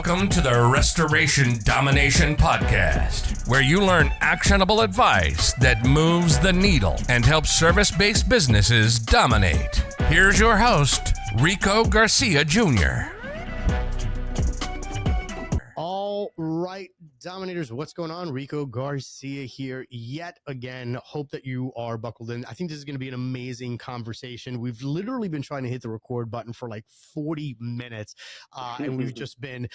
Welcome to the Restoration Domination Podcast, where you learn actionable advice that moves the needle and helps service-based businesses dominate. Here's your host, Rico Garcia Jr. All right, Dominators, what's going on? Rico Garcia here yet again. Hope that you are buckled in. I think this is going to be an amazing conversation. We've literally been trying to hit the record button for like 40 minutes, and we've just been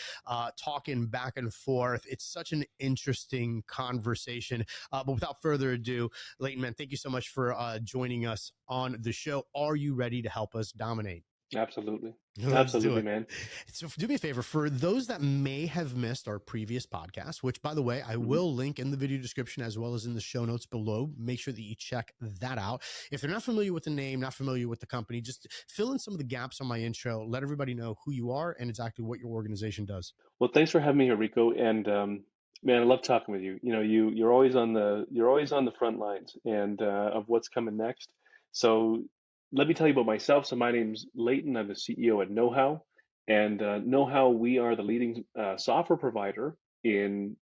talking back and forth. It's such an interesting conversation. But without further ado, Leighton, man, thank you so much for joining us on the show. Are you ready to help us dominate? Absolutely. Let's Absolutely, man. So do me a favor, for those that may have missed our previous podcast, which by the way, I will link in the video description as well as in the show notes below. Make sure that you check that out. If they're not familiar with the name, not familiar with the company, just fill in some of the gaps on my intro. Let everybody know who you are and exactly what your organization does. Well, thanks for having me here, Rico. And man, I love talking with you. You know, you're always on the front lines and of what's coming next. So let me tell you about myself. So my name's Leighton. I'm the CEO at Know How. And Know How, we are the leading software provider in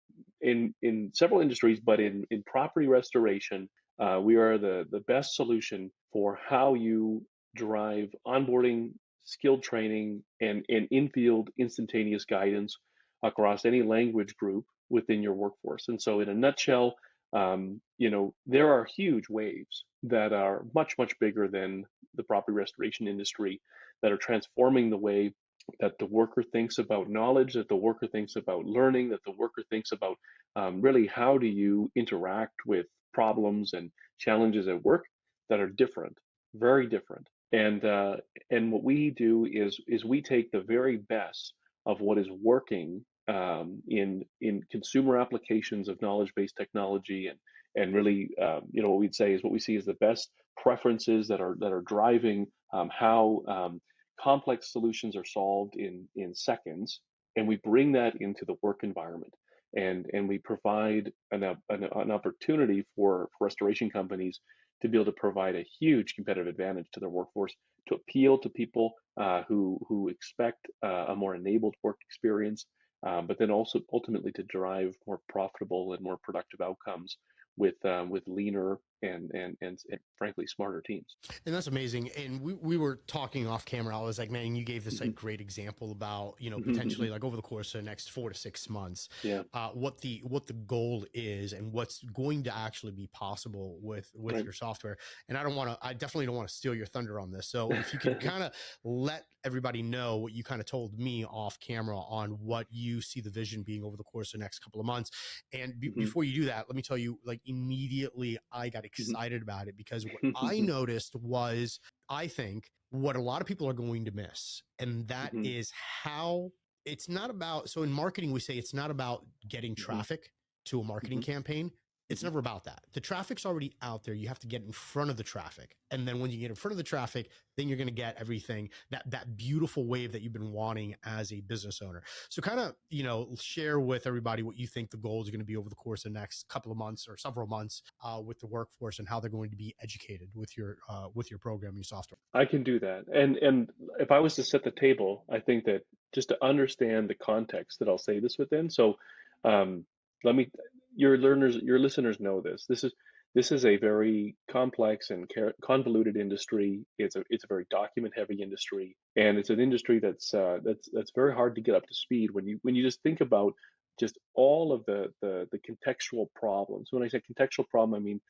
several industries, but in property restoration, we are the best solution for how you drive onboarding, skilled training, and in-field instantaneous guidance across any language group within your workforce. And so in a nutshell, there are huge waves that are much, much bigger than the property restoration industry that are transforming the way that the worker thinks about knowledge, that the worker thinks about learning, that the worker thinks about really how do you interact with problems and challenges at work that are different, very different. And what we do is we take the very best of what is working in consumer applications of knowledge-based technology and really what we'd say is what we see as the best preferences that are driving how complex solutions are solved in seconds, and we bring that into the work environment, and we provide an opportunity for restoration companies to be able to provide a huge competitive advantage to their workforce, to appeal to people who expect a more enabled work experience, but then also ultimately to drive more profitable and more productive outcomes with leaner and frankly smarter teams. And that's amazing. And we were talking off camera. I was like, man, you gave this like great example about, potentially like over the course of the next 4 to 6 months, what the goal is and what's going to actually be possible with your software. And I definitely don't want to steal your thunder on this. So if you could kind of let everybody know what you kind of told me off camera on what you see the vision being over the course of the next couple of months. And before you do that, let me tell you, like immediately I got excited about it because what I noticed was, I think, what a lot of people are going to miss. And that is how it's not about, so in marketing, we say it's not about getting traffic to a marketing campaign. It's never about that. The traffic's already out there. You have to get in front of the traffic. And then when you get in front of the traffic, then you're going to get everything, that beautiful wave that you've been wanting as a business owner. So kind of, share with everybody what you think the goals are going to be over the course of the next couple of months or several months with the workforce and how they're going to be educated with your program, your software. I can do that. And if I was to set the table, I think that just to understand the context that I'll say this within. So your listeners know this. This is a very complex and convoluted industry. It's a very document heavy industry, and it's an industry that's very hard to get up to speed when you just think about just all of the contextual problems. When I say contextual problem, I mean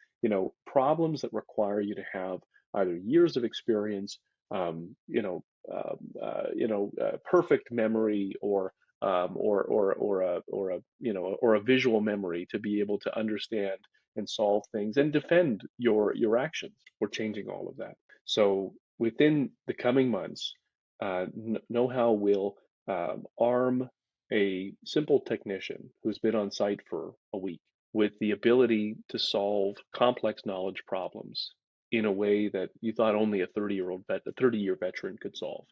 problems that require you to have either years of experience, perfect memory, or a visual memory to be able to understand and solve things and defend your actions. We're changing all of that. So within the coming months, Know How will arm a simple technician who's been on site for a week with the ability to solve complex knowledge problems in a way that you thought only a 30-year veteran could solve.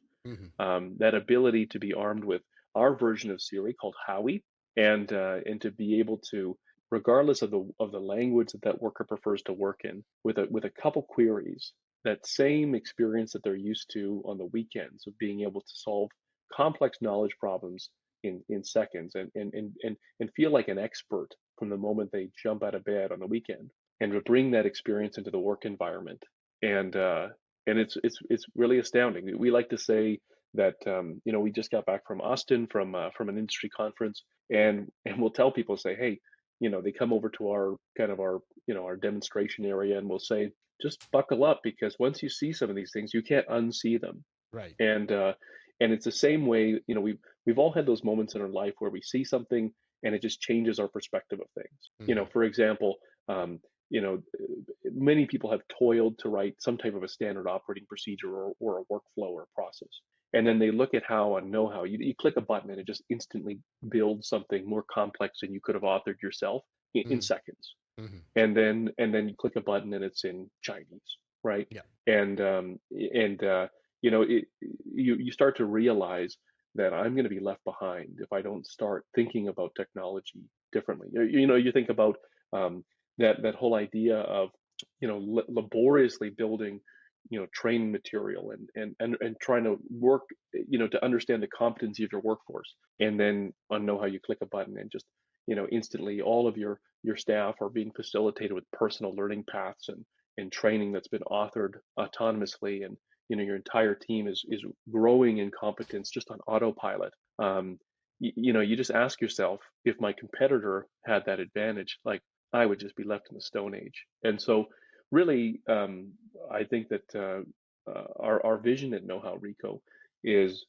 That ability to be armed with our version of Siri called Healey, and to be able to, regardless of the language that worker prefers to work in, with a couple queries, that same experience that they're used to on the weekends of being able to solve complex knowledge problems in seconds and feel like an expert from the moment they jump out of bed on the weekend, and to bring that experience into the work environment. And it's really astounding. We like to say that we just got back from Austin from an industry conference, and we'll tell people, say, hey, they come over to our our demonstration area, and we'll say, just buckle up, because once you see some of these things, you can't unsee them. Right. And it's the same way, we've all had those moments in our life where we see something and it just changes our perspective of things. Mm-hmm. For example, um, you know, many people have toiled to write some type of a standard operating procedure or a workflow or a process. And then they look at how and know how. You click a button and it just instantly builds something more complex than you could have authored yourself in Mm-hmm. seconds. Mm-hmm. And then you click a button and it's in Chinese, right? Yeah. And you start to realize that I'm going to be left behind if I don't start thinking about technology differently. You think about that whole idea of laboriously building training material and trying to work to understand the competency of your workforce, and then on know how you click a button and just instantly all of your staff are being facilitated with personal learning paths and training that's been authored autonomously, and your entire team is growing in competence just on autopilot. You just ask yourself, if my competitor had that advantage, like, I would just be left in the Stone Age. And so really, I think that our vision at Know How Rico is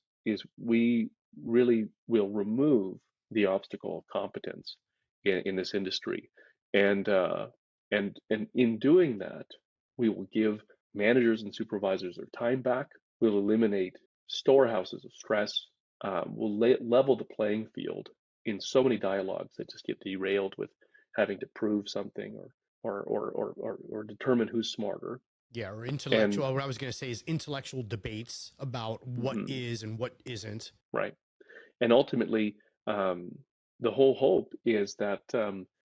we really will remove the obstacle of competence in this industry, and and in doing that, we will give managers and supervisors their time back. We'll eliminate storehouses of stress. We'll level the playing field in so many dialogues that just get derailed with having to prove something or determine who's smarter. Yeah, or And intellectual. What I was going to say is intellectual debates about what mhm, is and what isn't. right. And ultimately, the whole hope is that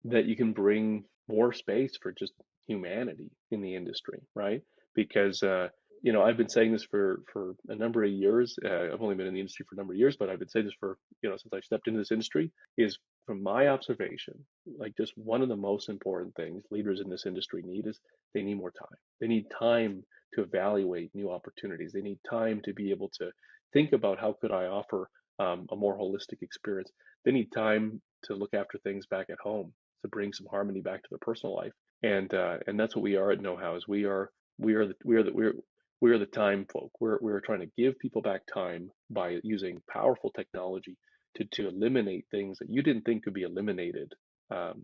you can bring more space for just humanity in the industry, right? Because I've been saying this for a number of years. I've only been in the industry for a number of years, but I've been saying this for since I stepped into this industry. Is from my observation, like, just one of the most important things leaders in this industry need is they need more time. They need time to evaluate new opportunities. They need time to be able to think about how could I offer a more holistic experience. They need time to look after things back at home, to bring some harmony back to their personal life, and that's what we are at Know How. Is we are the time folk. We're trying to give people back time by using powerful technology to eliminate things that you didn't think could be eliminated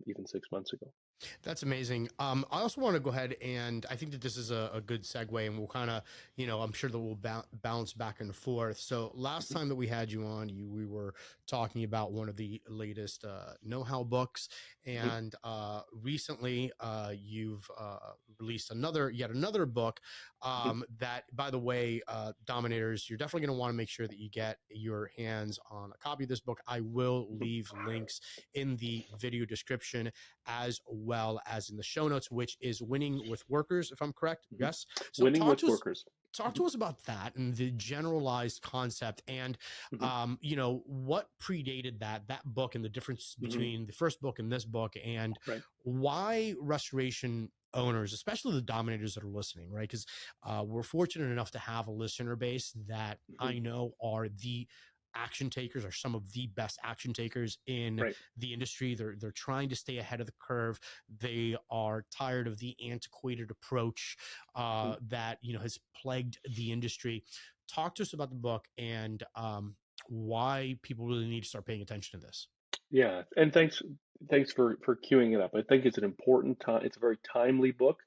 even 6 months ago. That's amazing. I also want to go ahead, and I think that this is a good segue, and we'll kind of, I'm sure that we'll bounce back and forth. So last time that we had you on, we were talking about one of the latest know-how books, Mhm. and recently you've released yet another book Mhm. that, by the way, Dominators, you're definitely going to want to make sure that you get your hands on a copy of this book. I will leave links in the video description as well as in the show notes, which is Winning with Workers, if I'm correct. Mhm. Yes. So Winning with workers. talk Mhm. to us about that and the generalized concept, and Mhm. what predated that book, and the difference Mhm. between the first book and this book, and Right. why restoration owners, especially the Dominators that are listening, right? Because we're fortunate enough to have a listener base that Mhm. I know are the action takers, are some of the best action takers in Right. the industry. They're trying to stay ahead of the curve. They are tired of the antiquated approach Mhm. that has plagued the industry. Talk to us about the book, and why people really need to start paying attention to this. Yeah, and thanks for queuing it up. I think it's an important time. It's a very timely book,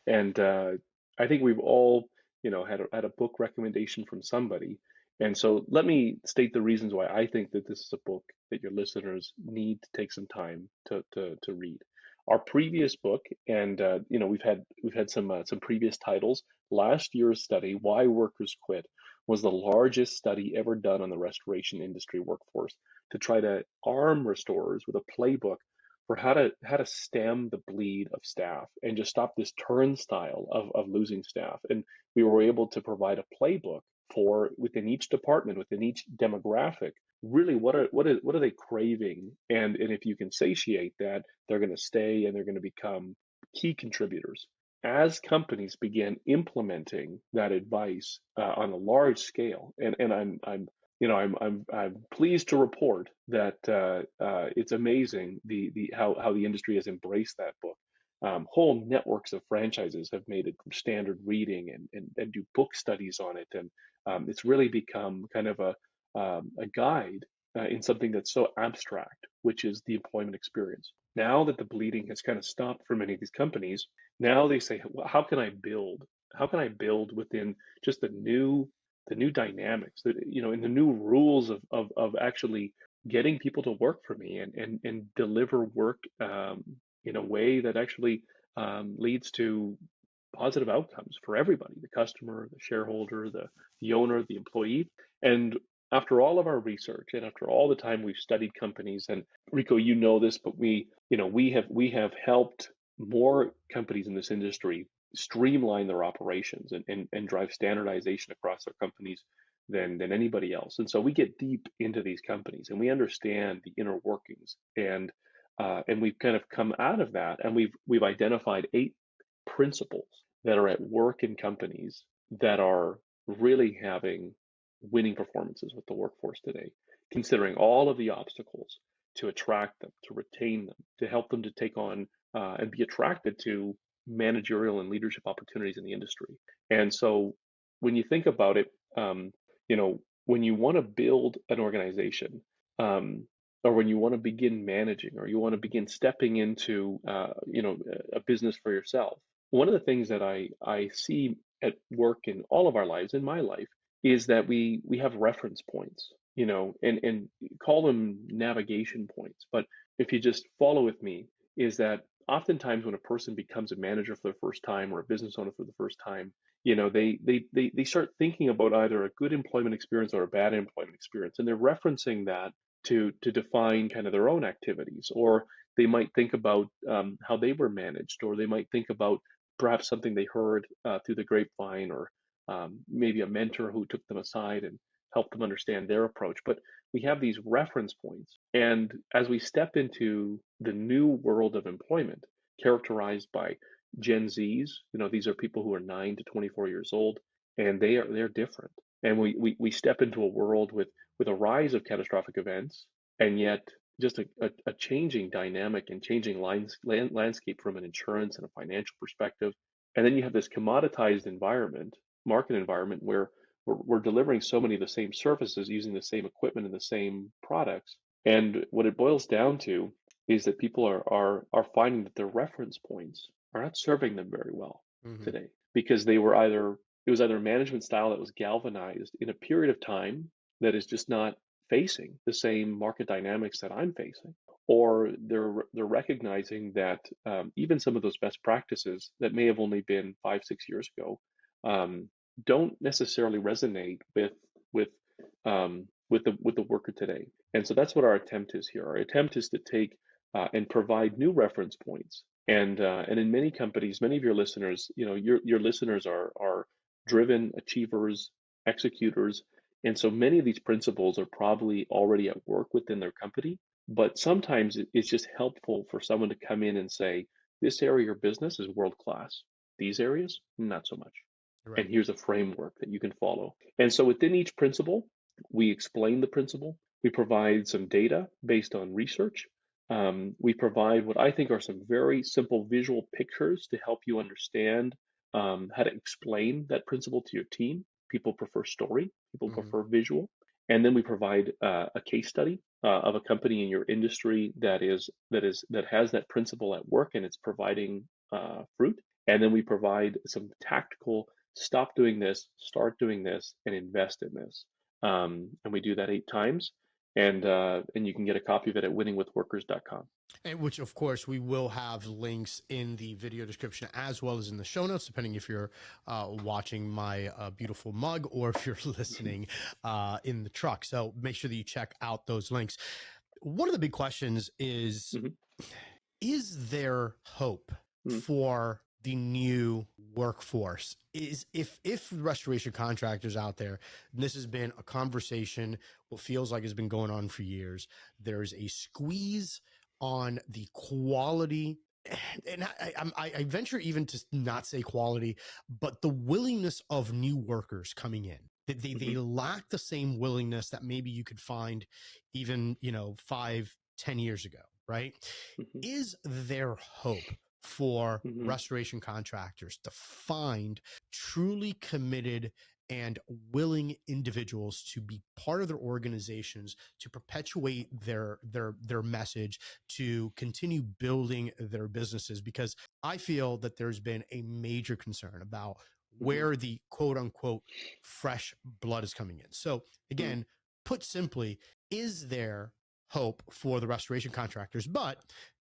and I think we've all had a book recommendation from somebody. And so let me state the reasons why I think that this is a book that your listeners need to take some time to read. Our previous book, and we've had some previous titles. Last year's study, Why Workers Quit, was the largest study ever done on the restoration industry workforce, to try to arm restorers with a playbook for how to stem the bleed of staff and just stop this turnstile of losing staff. And we were able to provide a playbook for within each department, within each demographic, really what are they craving, and if you can satiate that, they're going to stay and they're going to become key contributors. As companies began implementing that advice on a large scale, and I'm pleased to report that it's amazing the how the industry has embraced that book. Whole networks of franchises have made it standard reading and do book studies on it, and it's really become kind of a guide in something that's so abstract, which is the employment experience. Now that the bleeding has kind of stopped for many of these companies, now they say, well, how can I build? How can I build within just the new dynamics, that and the new rules of actually getting people to work for me and deliver work in a way that actually leads to positive outcomes for everybody, the customer, the shareholder, the owner, the employee. And after all of our research and after all the time we've studied companies, and Rico, you know this, but we have helped more companies in this industry streamline their operations and drive standardization across their companies than anybody else. And so we get deep into these companies and we understand the inner workings, and we've kind of come out of that, and we've identified 8 principles that are at work in companies that are really having winning performances with the workforce today, considering all of the obstacles to attract them, to retain them, to help them to take on and be attracted to managerial and leadership opportunities in the industry. And so when you think about it, when you want to build an organization, or when you want to begin managing, or you want to begin stepping into a business for yourself, one of the things that I see at work in all of our lives, in my life, is that we have reference points, and call them navigation points. But if you just follow with me, is that oftentimes when a person becomes a manager for the first time or a business owner for the first time, they start thinking about either a good employment experience or a bad employment experience, and they're referencing that to define kind of their own activities, or they might think about how they were managed, or they might think about perhaps something they heard through the grapevine, or maybe a mentor who took them aside and helped them understand their approach. But we have these reference points, and as we step into the new world of employment, characterized by Gen Zs, these are people who are 9 to 24 years old, and they're different. And we step into a world with a rise of catastrophic events, and yet just a changing dynamic and changing landscape from an insurance and a financial perspective. And then you have this commoditized market environment, where we're delivering so many of the same services using the same equipment and the same products. And what it boils down to is that people are finding that their reference points are not serving them very well today, because it was either a management style that was galvanized in a period of time that is just not facing the same market dynamics that I'm facing, or they're recognizing that even some of those best practices that may have only been 5-6 years ago don't necessarily resonate with the worker today. And so that's what our attempt is here. Our attempt is to take and provide new reference points. And in many companies, many of your listeners, your listeners are driven achievers, executors. And so many of these principles are probably already at work within their company. But sometimes it's just helpful for someone to come in and say, this area of your business is world class. These areas, not so much. Right. And here's a framework that you can follow. And so within each principle, we explain the principle. We provide some data based on research. We provide what I think are some very simple visual pictures to help you understand how to explain that principle to your team. People prefer story, people prefer visual. And then we provide a case study of a company in your industry that has that principle at work and it's providing fruit. And then we provide some tactical stop doing this, start doing this, and invest in this. And we do that 8 times. And you can get a copy of it at winningwithworkers.com. And which, of course, we will have links in the video description as well as in the show notes, depending if you're watching my beautiful mug or if you're listening in the truck. So make sure that you check out those links. One of the big questions is there hope for the new workforce is if restoration contractors out there, and this has been a conversation, what feels like has been going on for years, there's a squeeze on the quality, and I venture even to not say quality, but the willingness of new workers coming in. They lack the same willingness that maybe you could find even, 5-10 years ago, right? Is there hope for restoration contractors to find truly committed and willing individuals to be part of their organizations, to perpetuate their message, to continue building their businesses? Because I feel that there's been a major concern about where the quote unquote fresh blood is coming in. So again, put simply, is there hope for the restoration contractors? But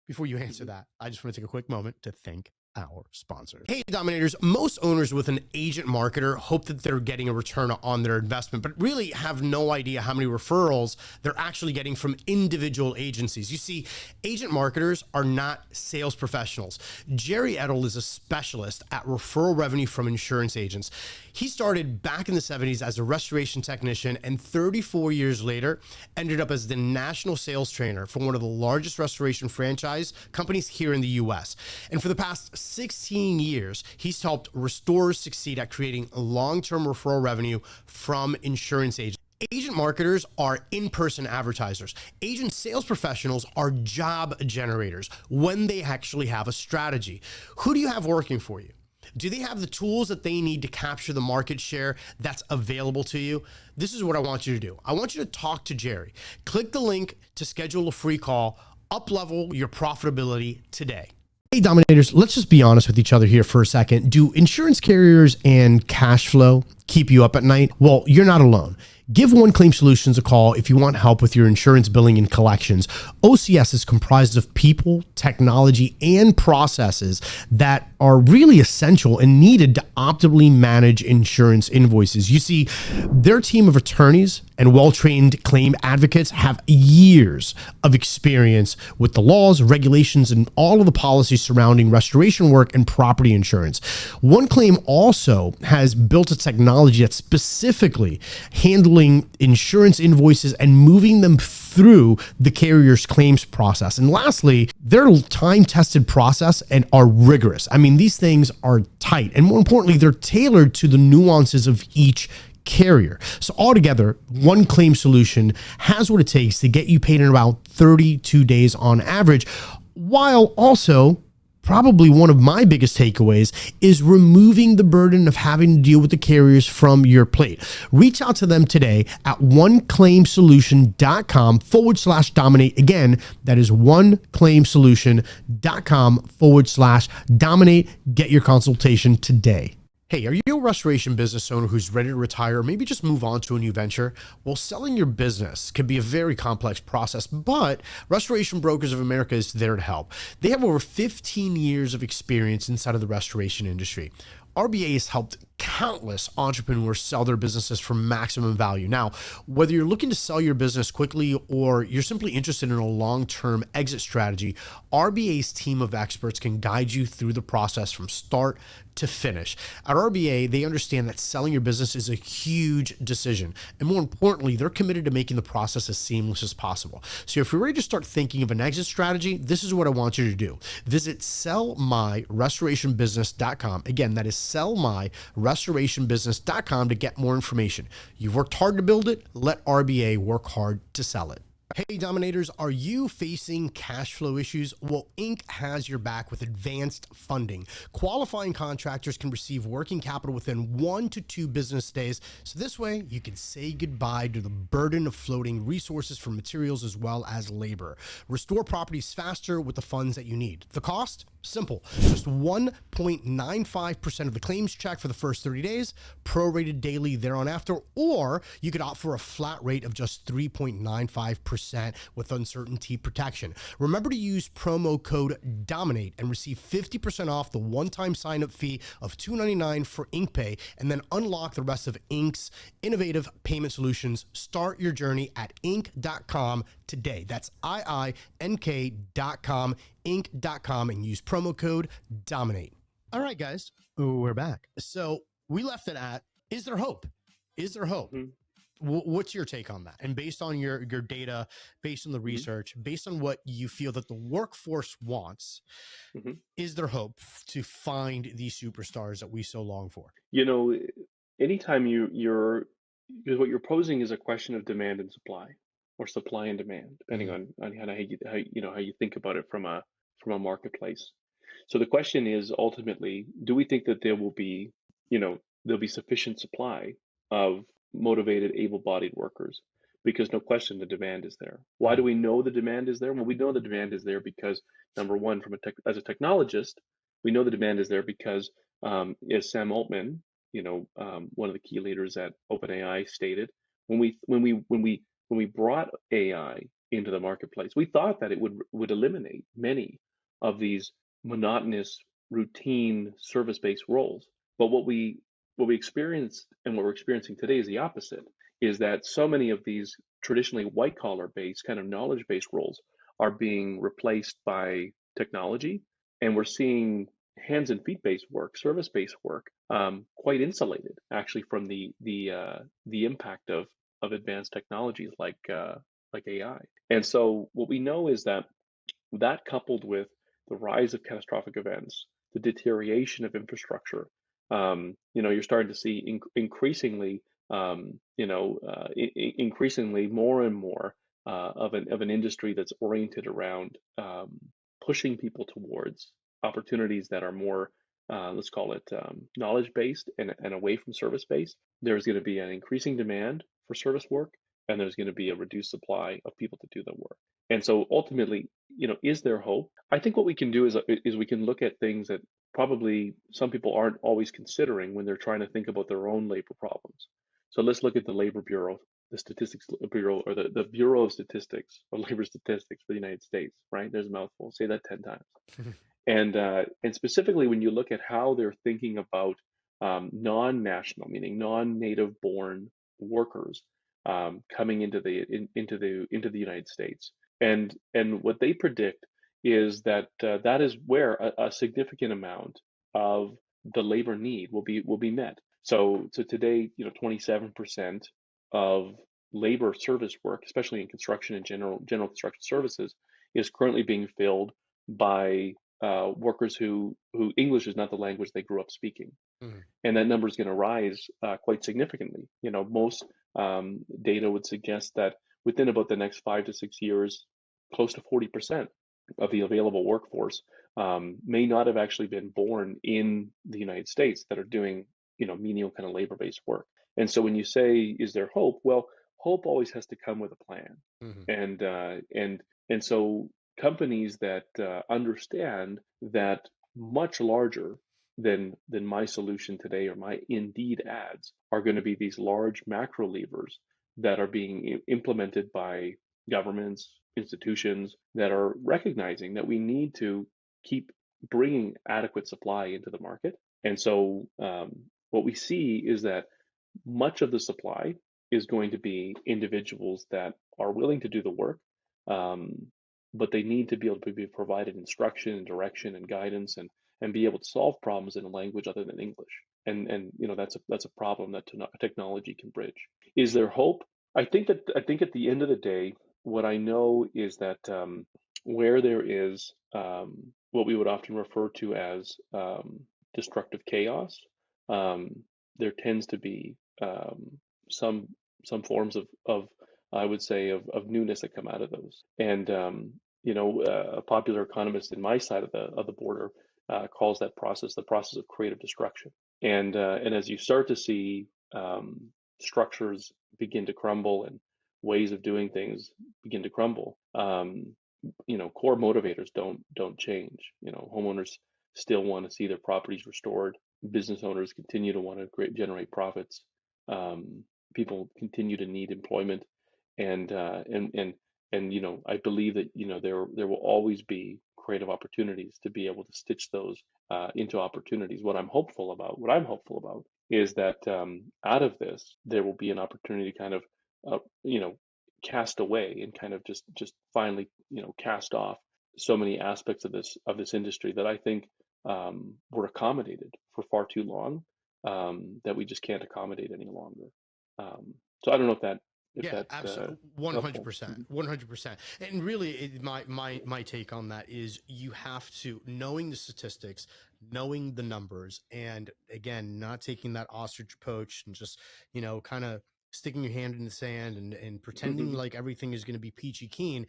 before you answer that, I just want to take a quick moment to thank our sponsors. Hey, Dominators, most owners with an agent marketer hope that they're getting a return on their investment, but really have no idea how many referrals they're actually getting from individual agencies. You see, agent marketers are not sales professionals. Gerry Edtl is a specialist at referral revenue from insurance agents. He started back in the 70s as a restoration technician, and 34 years later, ended up as the national sales trainer for one of the largest restoration franchise companies here in the US. And for the past 16 years, he's helped restorers succeed at creating long-term referral revenue from insurance agents. Agent marketers are in-person advertisers. Agent sales professionals are job generators when they actually have a strategy. Who do you have working for you? Do they have the tools that they need to capture the market share that's available to you? This is what I want you to do. I want you to talk to Gerry. Click the link to schedule a free call. Up-level your profitability today. Hey, Dominators, let's just be honest with each other here for a second. Do insurance carriers and cash flow keep you up at night? Well, you're not alone. Give One Claim Solutions a call if you want help with your insurance billing and collections. OCS is comprised of people, technology, and processes that are really essential and needed to optimally manage insurance invoices. You see, their team of attorneys and well-trained claim advocates have years of experience with the laws, regulations, and all of the policies surrounding restoration work and property insurance. One Claim also has built a technology that's specifically handling insurance invoices and moving them through the carrier's claims process. And lastly, their time-tested process and are rigorous. I mean, these things are tight, and more importantly, they're tailored to the nuances of each carrier. So altogether, One Claim Solution has what it takes to get you paid in about 32 days on average, while also probably one of my biggest takeaways is removing the burden of having to deal with the carriers from your plate. Reach out to them today at oneclaimsolution.com/dominate. Again, that is oneclaimsolution.com/dominate. Get your consultation today. Hey, are you a restoration business owner who's ready to retire or maybe just move on to a new venture? Well, selling your business can be a very complex process, but Restoration Brokers of America is there to help. They have over 15 years of experience inside of the restoration industry. RBA has helped countless entrepreneurs sell their businesses for maximum value. Now, whether you're looking to sell your business quickly or you're simply interested in a long-term exit strategy, RBA's team of experts can guide you through the process from start to finish. At RBA, they understand that selling your business is a huge decision. And more importantly, they're committed to making the process as seamless as possible. So if you're ready to start thinking of an exit strategy, this is what I want you to do. Visit sellmyrestorationbusiness.com. Again, that is sellmyrestorationbusiness.com to get more information. You've worked hard to build it. Let RBA work hard to sell it. Hey, Dominators, are you facing cash flow issues? Well, Inc. has your back with advanced funding. Qualifying contractors can receive working capital within 1 to 2 business days. So this way you can say goodbye to the burden of floating resources for materials as well as labor. Restore properties faster with the funds that you need. The cost? Simple. Just 1.95% of the claims check for the first 30 days, prorated daily thereon after, or you could opt for a flat rate of just 3.95% with uncertainty protection. Remember to use promo code DOMINATE and receive 50% off the one-time sign-up fee of $2.99 for InkPay, and then unlock the rest of Ink's innovative payment solutions. Start your journey at ink.com today. That's IINK.com, Inc.com, and use promo code DOMINATE. All right, guys, we're back. So we left it at, is there hope? Is there hope? Mm-hmm. What's your take on that? And based on your data, based on the research, based on what you feel that the workforce wants, is there hope to find these superstars that we so long for? You know, anytime you're because what you're posing is a question of demand and supply, or supply and demand, depending on how you think about it from a marketplace. So the question is ultimately, do we think that there will be, there'll be sufficient supply of motivated, able-bodied workers? Because no question, the demand is there. Why do we know the demand is there? Well, we know the demand is there because number one, as a technologist, we know the demand is there because, as Sam Altman, one of the key leaders at OpenAI stated, when we brought AI into the marketplace, we thought that it would eliminate many of these monotonous, routine, service-based roles. But what we experienced and what we're experiencing today is the opposite, is that so many of these traditionally white-collar based, kind of knowledge-based roles are being replaced by technology, and we're seeing hands and feet based work, service based work, quite insulated actually from the impact of advanced technologies like AI. And so what we know is that coupled with the rise of catastrophic events, the deterioration of infrastructure, you're starting to see increasingly, increasingly more and more of an industry that's oriented around pushing people towards opportunities that are more, let's call it knowledge based and away from service based. There's going to be an increasing demand for service work, and there's going to be a reduced supply of people to do the work. And so ultimately, is there hope? I think what we can do is we can look at things that probably some people aren't always considering when they're trying to think about their own labor problems. So let's look at the Labor Bureau, the Statistics Bureau, or the Bureau of Statistics or Labor Statistics for the United States, right? There's a mouthful. Say that 10 times. And specifically when you look at how they're thinking about non-national, meaning non-native born workers coming into the United States, and what they predict is that that is where a significant amount of the labor need will be met. So today, 27% of labor service work, especially in construction and general construction services, is currently being filled by workers who English is not the language they grew up speaking. And that number is going to rise quite significantly. Most data would suggest that within about the next 5 to 6 years, close to 40% of the available workforce may not have actually been born in the United States that are doing, menial kind of labor-based work. And so when you say, is there hope? Well, hope always has to come with a plan. And so companies that understand that much larger than my solution today or my Indeed ads are going to be these large macro levers that are being implemented by governments, institutions that are recognizing that we need to keep bringing adequate supply into the market. And so what we see is that much of the supply is going to be individuals that are willing to do the work, but they need to be able to be provided instruction and direction and guidance and be able to solve problems in a language other than English. And that's a problem that technology can bridge. Is there hope? I think at the end of the day, what I know is that where there is what we would often refer to as destructive chaos, there tends to be some forms of I would say of newness that come out of those. And a popular economist in my side of the border calls that process the process of creative destruction. And as you start to see structures begin to crumble and ways of doing things begin to crumble, core motivators don't change. Homeowners still want to see their properties restored. Business owners continue to want to generate profits. People continue to need employment, and I believe that there will always be creative opportunities to be able to stitch those into opportunities. What I'm hopeful about is that out of this there will be an opportunity to kind of cast away and kind of just finally cast off so many aspects of this industry that I think we're accommodated for far too long, that we just can't accommodate any longer. So I don't know if Yeah, that absolutely, one hundred helpful. percent, 100%. And really, my take on that is you have to, knowing the statistics, knowing the numbers, and again, not taking that ostrich approach and just kind of sticking your hand in the sand and pretending like everything is going to be peachy keen.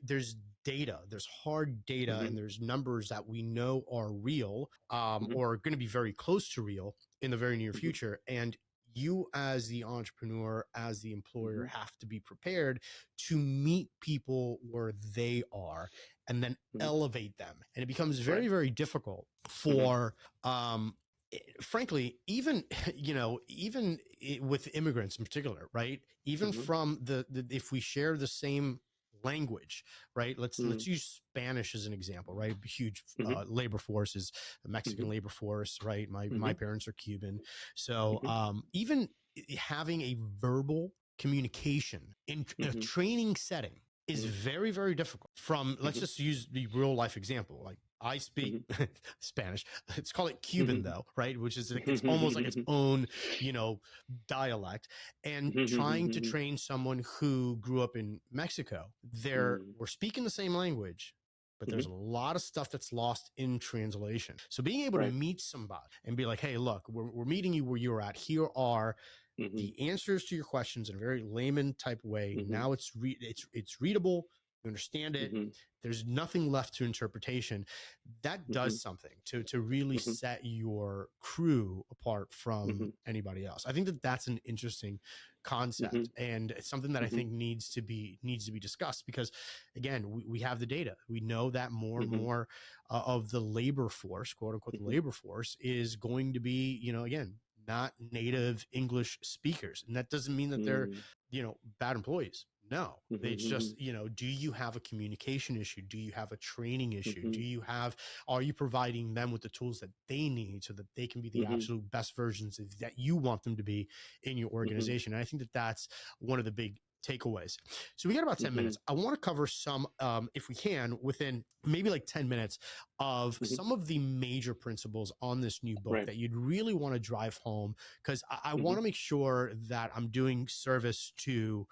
There's data, there's hard data, and there's numbers that we know are real, or going to be very close to real in the very near future, and you as the entrepreneur, as the employer, have to be prepared to meet people where they are and then elevate them. And it becomes very, Right. very difficult for, frankly, even, even with immigrants in particular, right? Even from the if we share the same language, right? Let's use Spanish as an example, right? Huge labor force is a Mexican labor force, right? My parents are Cuban, so even having a verbal communication in a training setting is very, very difficult. From, let's just use the real life example, like I speak Spanish. Let's call it Cuban though, right? Which is it's almost like its own, dialect. And trying to train someone who grew up in Mexico, we're speaking the same language, but there's a lot of stuff that's lost in translation. So being able to Right. meet somebody and be like, hey, look, we're meeting you where you're at. Here are the answers to your questions in a very layman type way. Now it's readable. You understand it. There's nothing left to interpretation. That does something to really set your crew apart from anybody else. I think that that's an interesting concept, and it's something that I think needs to be discussed, because again, we have the data. We know that more and more of the labor force, quote unquote, the labor force, is going to be, again, not native English speakers. And that doesn't mean that they're, bad employees. No, it's just, do you have a communication issue? Do you have a training issue? Are you providing them with the tools that they need so that they can be the absolute best versions that you want them to be in your organization? And I think that that's one of the big takeaways. So we got about 10 minutes. I want to cover some, if we can, within maybe like 10 minutes, of some of the major principles on this new book that you'd really want to drive home, because I want to make sure that I'm doing service to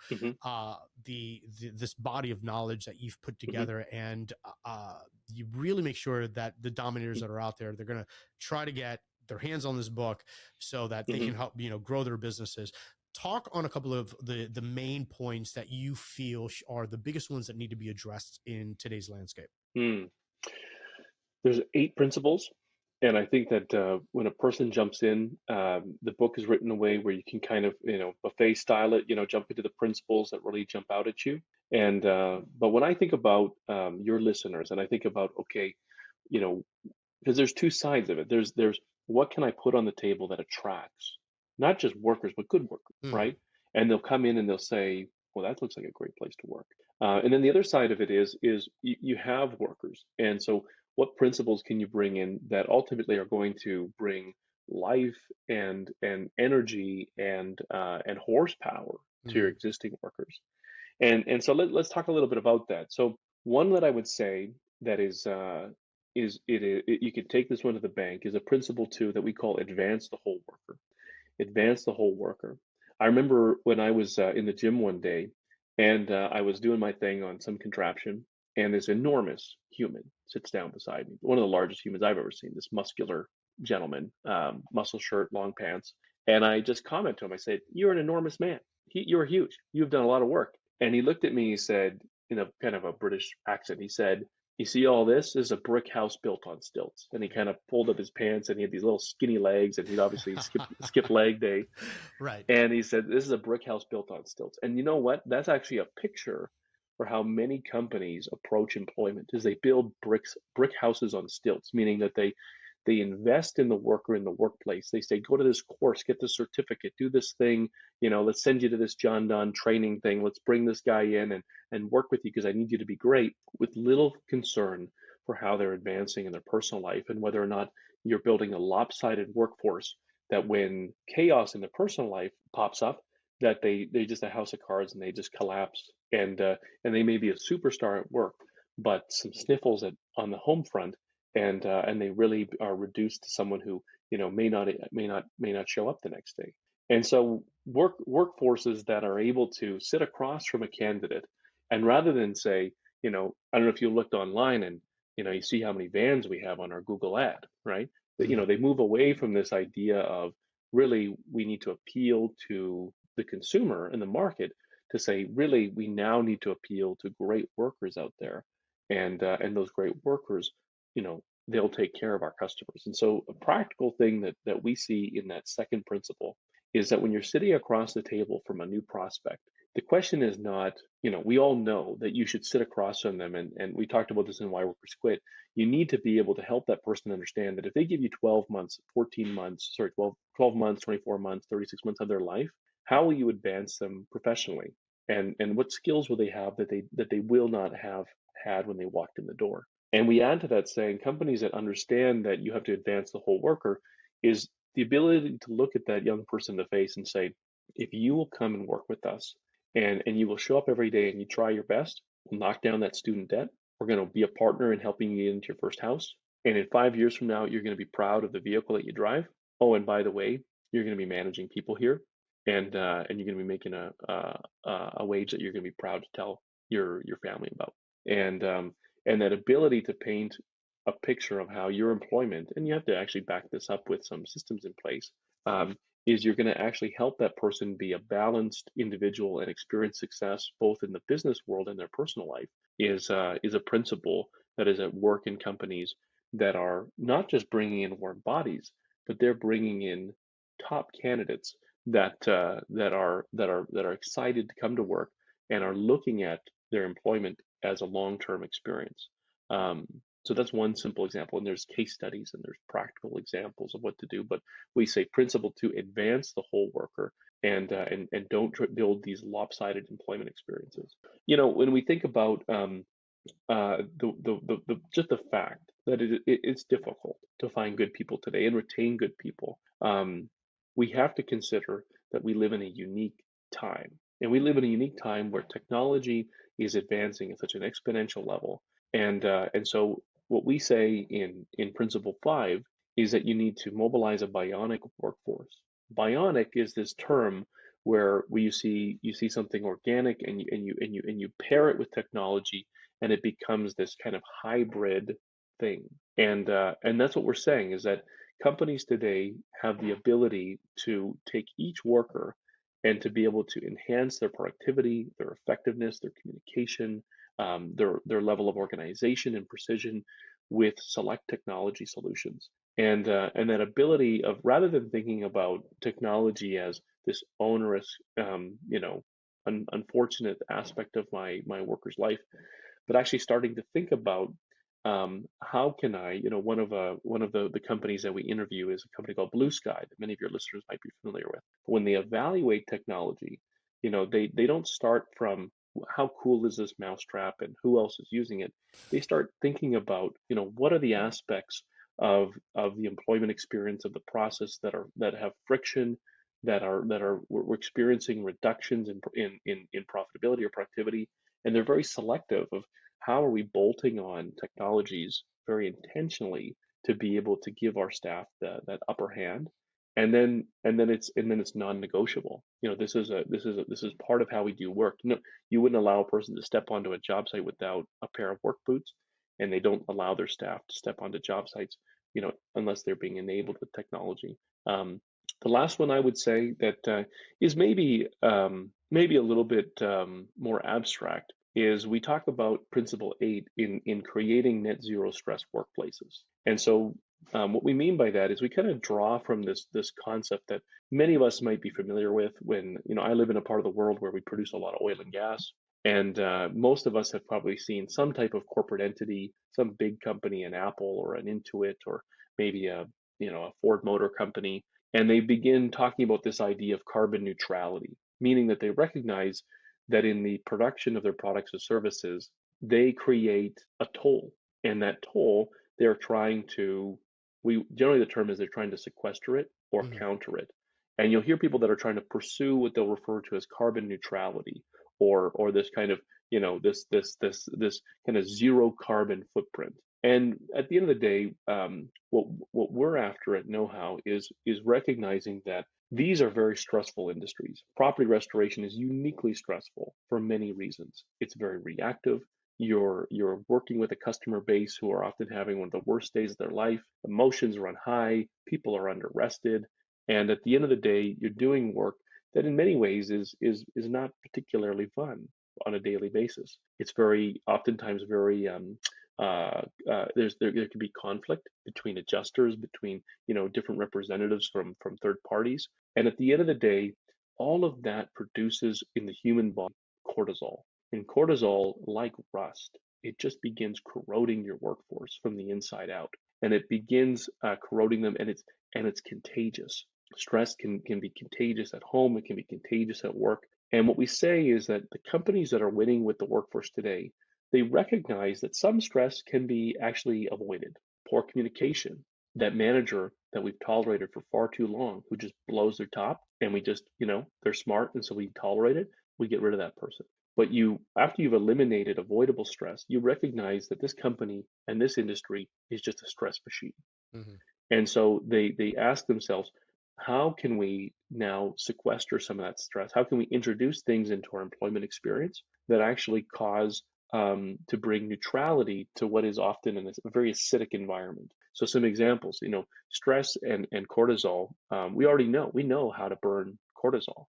this body of knowledge that you've put together, and you really make sure that the dominators that are out there, they're going to try to get their hands on this book so that they can help grow their businesses. Talk on a couple of the main points that you feel are the biggest ones that need to be addressed in today's landscape. There's 8 principles, and I think that when a person jumps in, the book is written in a way where you can kind of, buffet style it, jump into the principles that really jump out at you. And but when I think about your listeners, and I think about, okay, because there's 2 sides of it. There's what can I put on the table that attracts not just workers, but good workers, right? And they'll come in and they'll say, well, that looks like a great place to work. And then the other side of it is you have workers. And so what principles can you bring in that ultimately are going to bring life and energy and horsepower to your existing workers? And so let's talk a little bit about that. So one that I would say that you can take this one to the bank is a principle 2 that we call advance the whole worker. Advance the whole worker. I remember when I was in the gym one day, and I was doing my thing on some contraption, and this enormous human sits down beside me, one of the largest humans I've ever seen, this muscular gentleman, muscle shirt, long pants. And I just commented to him, I said, "You're an enormous man. You're huge. You've done a lot of work." And he looked at me, he said, in a kind of a British accent, he said, "You see all this? This is a brick house built on stilts." And he kind of pulled up his pants, and he had these little skinny legs, and he'd obviously skip leg day. Right. And he said, "This is a brick house built on stilts." And you know what? That's actually a picture for how many companies approach employment, is they build brick houses on stilts, meaning that they invest in the worker in the workplace. They say, go to this course, get this certificate, do this thing, let's send you to this John Donne training thing. Let's bring this guy in and work with you because I need you to be great, with little concern for how they're advancing in their personal life and whether or not you're building a lopsided workforce that when chaos in their personal life pops up, that they just a house of cards and they just collapse, and they may be a superstar at work, but some sniffles on the home front, and they really are reduced to someone who may not show up the next day. And so workforces that are able to sit across from a candidate, and rather than say, I don't know if you looked online and you see how many vans we have on our Google ad, right? That Mhm. they move away from this idea of really we need to appeal to the consumer and the market to say really we now need to appeal to great workers out there, and those great workers, they'll take care of our customers. And so a practical thing that we see in that second principle is that when you're sitting across the table from a new prospect, the question is not, we all know that you should sit across from them, and we talked about this in Why Workers Quit. You need to be able to help that person understand that if they give you 12 months, 14 months, sorry, 12 months, 24 months, 36 months of their life, how will you advance them professionally? And what skills will they have that they will not have had when they walked in the door? And we add to that saying companies that understand that you have to advance the whole worker is the ability to look at that young person in the face and say, if you will come and work with us and you will show up every day and you try your best, we'll knock down that student debt. We're going to be a partner in helping you get into your first house. And in 5 years from now, you're going to be proud of the vehicle that you drive. Oh, and by the way, you're going to be managing people here, and you're going to be making a wage that you're going to be proud to tell your family about. And that ability to paint a picture of how your employment, and you have to actually back this up with some systems in place, is you're going to actually help that person be a balanced individual and experience success both in the business world and their personal life is a principle that is at work in companies that are not just bringing in warm bodies, but they're bringing in top candidates that are excited to come to work and are looking at their employment as a long-term experience. Um, so that's one simple example, and there's case studies and there's practical examples of what to do. But we say principle to advance the whole worker and don't build these lopsided employment experiences. When we think about the just the fact that it's difficult to find good people today and retain good people, we have to consider that we live in a unique time. And we live in a unique time where technology is advancing at such an exponential level. And so what we say in Principle 5 is that you need to mobilize a bionic workforce. Bionic is this term where you see something organic and you pair it with technology and it becomes this kind of hybrid thing. And that's what we're saying is that companies today have the ability to take each worker and to be able to enhance their productivity, their effectiveness, their communication, their level of organization and precision with select technology solutions. And that ability of rather than thinking about technology as this onerous, unfortunate aspect of my worker's life, but actually starting to think about how can I, one of the companies that we interview is a company called Blue Sky that many of your listeners might be familiar with. When they evaluate technology, they don't start from how cool is this mousetrap and who else is using it. They start thinking about, what are the aspects of the employment experience of the process that have friction, we're experiencing reductions in profitability or productivity, and they're very selective of how are we bolting on technologies very intentionally to be able to give our staff that upper hand, and then it's non-negotiable. This is part of how we do work. You wouldn't allow a person to step onto a job site without a pair of work boots, and they don't allow their staff to step onto job sites, unless they're being enabled with technology. The last one I would say that is maybe a little bit more abstract is we talk about Principle 8 in creating net zero stress workplaces. And so what we mean by that is we kind of draw from this concept that many of us might be familiar with when, I live in a part of the world where we produce a lot of oil and gas. And most of us have probably seen some type of corporate entity, some big company, an Apple or an Intuit, or maybe a Ford Motor Company, and they begin talking about this idea of carbon neutrality, meaning that they recognize that in the production of their products or services, they create a toll. And that toll, they're trying to, generally the term is they're trying to sequester it or Mhm. counter it. And you'll hear people that are trying to pursue what they'll refer to as carbon neutrality, or this kind of, this kind of zero carbon footprint. And at the end of the day, what we're after at Know How is recognizing that these are very stressful industries. Property restoration is uniquely stressful for many reasons. It's very reactive. You're working with a customer base who are often having one of the worst days of their life. Emotions run high. People are under rested, and at the end of the day, you're doing work that in many ways is not particularly fun on a daily basis. It's very oftentimes very there can be conflict between adjusters, between different representatives from third parties, and at the end of the day, all of that produces in the human body cortisol. And cortisol, like rust, it just begins corroding your workforce from the inside out, and it begins corroding them, and it's contagious. Stress can be contagious at home. It can be contagious at work. And what we say is that the companies that are winning with the workforce today, they recognize that some stress can be actually avoided. Poor communication, that manager that we've tolerated for far too long, who just blows their top, and we just, they're smart, and so we tolerate it, we get rid of that person. But after you've eliminated avoidable stress, you recognize that this company and this industry is just a stress machine. Mm-hmm. And so they ask themselves, how can we now sequester some of that stress? How can we introduce things into our employment experience that actually cause to bring neutrality to what is often a very acidic environment? So some examples, stress and cortisol, we know how to burn cortisol.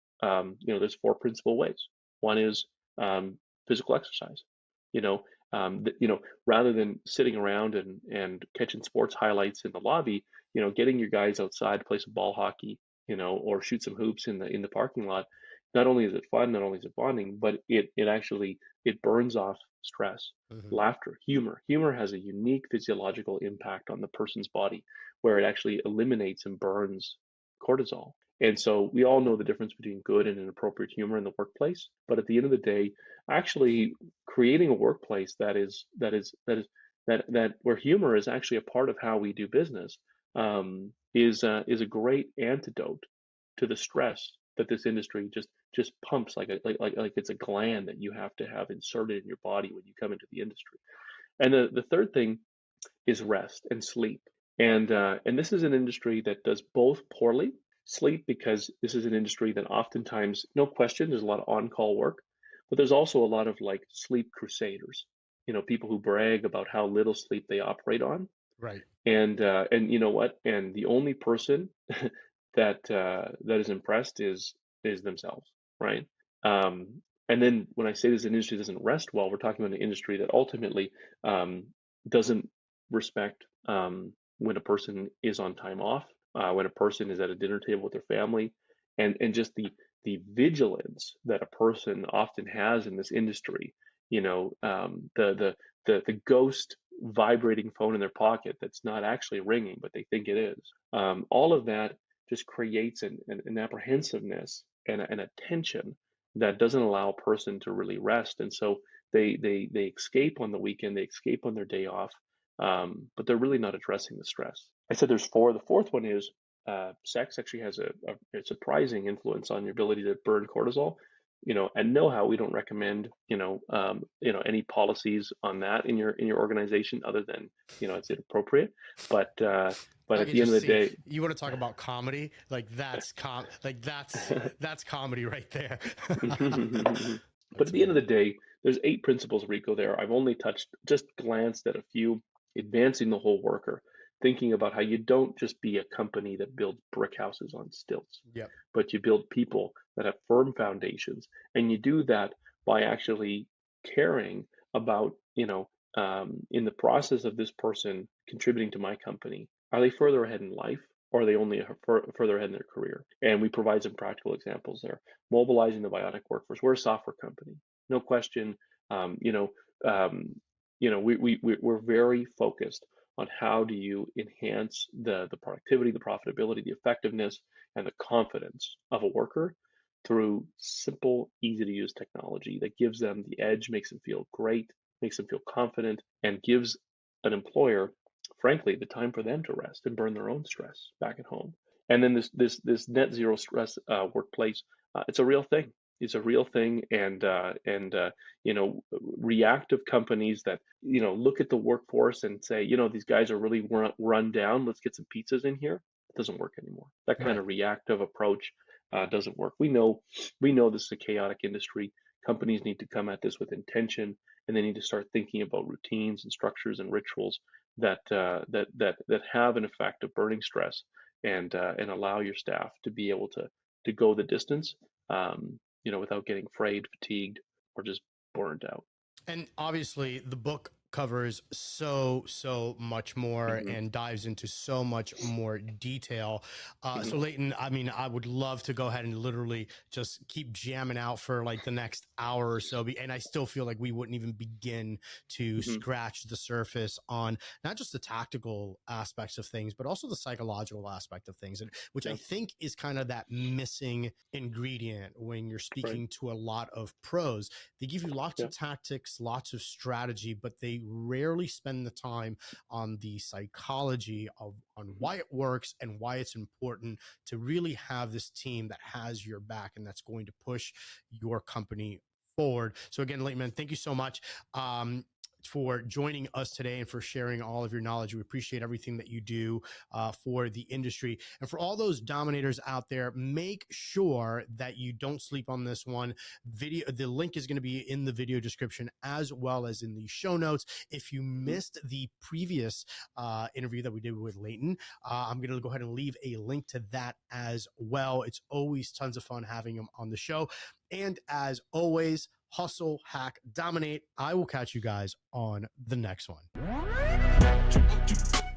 There's four principal ways. One is physical exercise. Rather than sitting around and catching sports highlights in the lobby, getting your guys outside to play some ball hockey, or shoot some hoops in the parking lot. Not only is it fun, not only is it bonding, but it actually burns off stress. Mm-hmm. Laughter, humor. Humor has a unique physiological impact on the person's body, where it actually eliminates and burns cortisol. And so we all know the difference between good and inappropriate humor in the workplace. But at the end of the day, actually creating a workplace that where humor is actually a part of how we do business is a great antidote to the stress that this industry just pumps like it's a gland that you have to have inserted in your body when you come into the industry. And the third thing is rest and sleep. And this is an industry that does both poorly. Sleep, because this is an industry that oftentimes, no question, there's a lot of on-call work, but there's also a lot of like sleep crusaders, people who brag about how little sleep they operate on. Right. And you know what? And the only person that is impressed is themselves, right? And then when I say this industry doesn't rest well, we're talking about an industry that ultimately doesn't respect when a person is on time off, when a person is at a dinner table with their family, and just the vigilance that a person often has in this industry. The ghost vibrating phone in their pocket that's not actually ringing, but they think it is. All of that just creates an apprehensiveness and a tension that doesn't allow a person to really rest. And so they escape on the weekend, they escape on their day off, but they're really not addressing the stress. I said there's four. The fourth one is sex actually has a surprising influence on your ability to burn cortisol. And Know How, we don't recommend any policies on that in your organization other than it's inappropriate. But at the end of the day, you want to talk about comedy, that's comedy right there. But at the end of the day, there's 8 principles, Rico. There, I've only just glanced at a few. Advancing the whole worker, thinking about how you don't just be a company that builds brick houses on stilts, yep, but you build people that have firm foundations, and you do that by actually caring about, in the process of this person contributing to my company, are they further ahead in life, or are they only further ahead in their career? And we provide some practical examples there. Mobilizing the bionic workforce. We're a software company, no question. We're very focused on how do you enhance the productivity, the profitability, the effectiveness, and the confidence of a worker through simple, easy to use technology that gives them the edge, makes them feel great, makes them feel confident, and gives an employer, frankly, the time for them to rest and burn their own stress back at home. And then this net zero stress workplace, it's a real thing. is a real thing, and reactive companies that look at the workforce and say, these guys are really run down. Let's get some pizzas in here. It doesn't work anymore. That kind of reactive approach doesn't work. We know this is a chaotic industry. Companies need to come at this with intention, and they need to start thinking about routines and structures and rituals that have an effect of burning stress and allow your staff to be able to go the distance, without getting frayed, fatigued, or just burned out. And obviously the book covers so much more and dives into so much more detail. So Leighton, I mean, I would love to go ahead and literally just keep jamming out for like the next hour or so. And I still feel like we wouldn't even begin to scratch the surface on not just the tactical aspects of things, but also the psychological aspect of things, which I think is kind of that missing ingredient when you're speaking to a lot of pros. They give you lots of tactics, lots of strategy, but they rarely spend the time on the psychology on why it works and why it's important to really have this team that has your back and that's going to push your company forward. So again, Leighton, man, thank you so much for joining us today and for sharing all of your knowledge. We appreciate everything that you do for the industry. And for all those dominators out there, make sure that you don't sleep on this one. The link is going to be in the video description as well as in the show notes. If you missed the previous interview that we did with Leighton, I'm going to go ahead and leave a link to that as well. It's always tons of fun having him on the show. And as always, hustle, hack, dominate. I will catch you guys on the next one.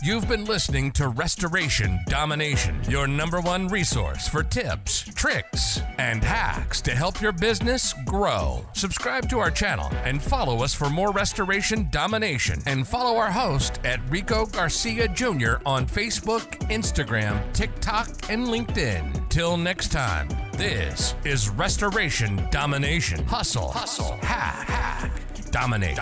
You've been listening to Restoration Domination, your #1 resource for tips, tricks, and hacks to help your business grow. Subscribe to our channel and follow us for more Restoration Domination. And follow our host at Rico Garcia Jr. on Facebook, Instagram, TikTok, and LinkedIn. Till next time, this is Restoration Domination. Hustle, hack, dominate.